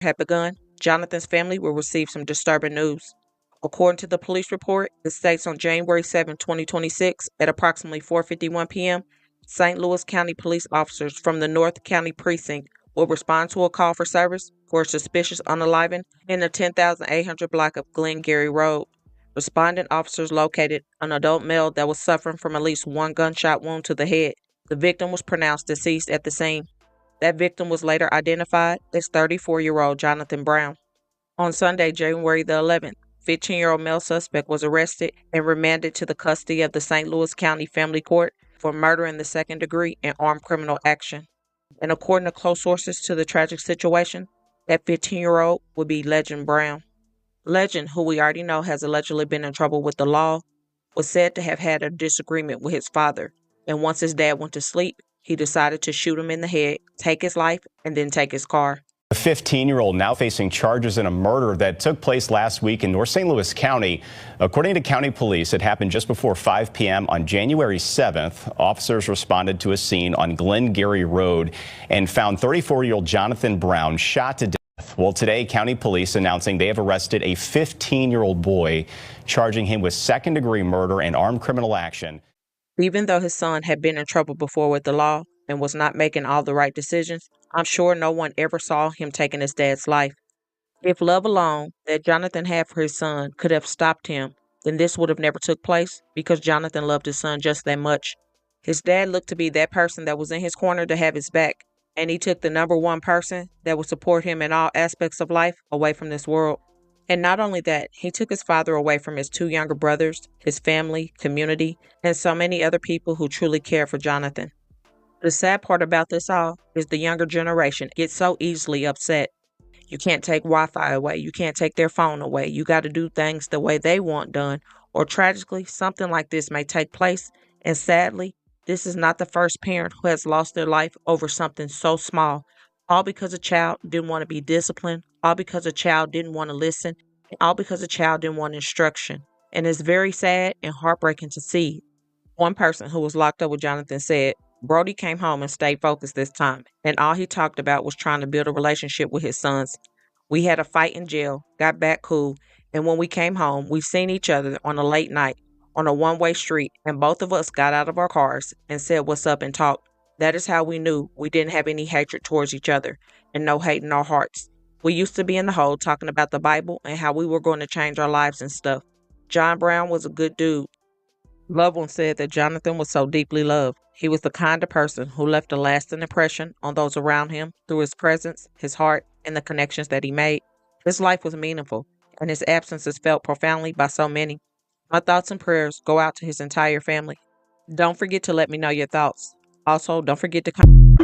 had begun, Jonathan's family will receive some disturbing news. According to the police report, it states on January 7, 2026, at approximately 4:51 p.m., St. Louis County police officers from the North County Precinct will respond to a call for service for a suspicious unaliving in the 10,800 block of Glengarry Road. Responding officers located an adult male that was suffering from at least one gunshot wound to the head. The victim was pronounced deceased at the scene. That victim was later identified as 34-year-old Jonathan Brown. On Sunday, January the 11th, 15-year-old male suspect was arrested and remanded to the custody of the St. Louis County Family Court for murder in the second degree and armed criminal action. And according to close sources to the tragic situation, that 15-year-old would be Legend Brown. Legend, who we already know has allegedly been in trouble with the law, was said to have had a disagreement with his father, and once his dad went to sleep, he decided to shoot him in the head, take his life, and then take his car. A 15-year-old now facing charges in a murder that took place last week in North St. Louis County. According to county police, it happened just before 5 p.m. on January 7th. Officers responded to a scene on Glengarry Road and found 34-year-old Jonathan Brown shot to death. Well, today, county police announcing they have arrested a 15-year-old boy, charging him with second-degree murder and armed criminal action. Even though his son had been in trouble before with the law and was not making all the right decisions, I'm sure no one ever saw him taking his dad's life. If love alone that Jonathan had for his son could have stopped him, then this would have never took place because Jonathan loved his son just that much. His dad looked to be that person that was in his corner to have his back, and he took the number one person that would support him in all aspects of life away from this world. And not only that, he took his father away from his two younger brothers, his family, community, and so many other people who truly care for Jonathan. The sad part about this all is the younger generation gets so easily upset. You can't take Wi-Fi away. You can't take their phone away. You got to do things the way they want done. Or tragically, something like this may take place. And sadly, this is not the first parent who has lost their life over something so small. All because a child didn't want to be disciplined. All because a child didn't want to listen. And all because a child didn't want instruction. And it's very sad and heartbreaking to see. One person who was locked up with Jonathan said, Brody came home and stayed focused this time, and all he talked about was trying to build a relationship with his sons. We had a fight in jail, got back cool, and when we came home, we seen each other on a late night on a one-way street, and both of us got out of our cars and said what's up and talked. That is how we knew we didn't have any hatred towards each other and no hate in our hearts. We used to be in the hole talking about the Bible and how we were going to change our lives and stuff. John Brown was a good dude. Loved ones said that Jonathan was so deeply loved. He was the kind of person who left a lasting impression on those around him through his presence, his heart, and the connections that he made. His life was meaningful, and his absence is felt profoundly by so many. My thoughts and prayers go out to his entire family. Don't forget to let me know your thoughts. Also, don't forget to comment.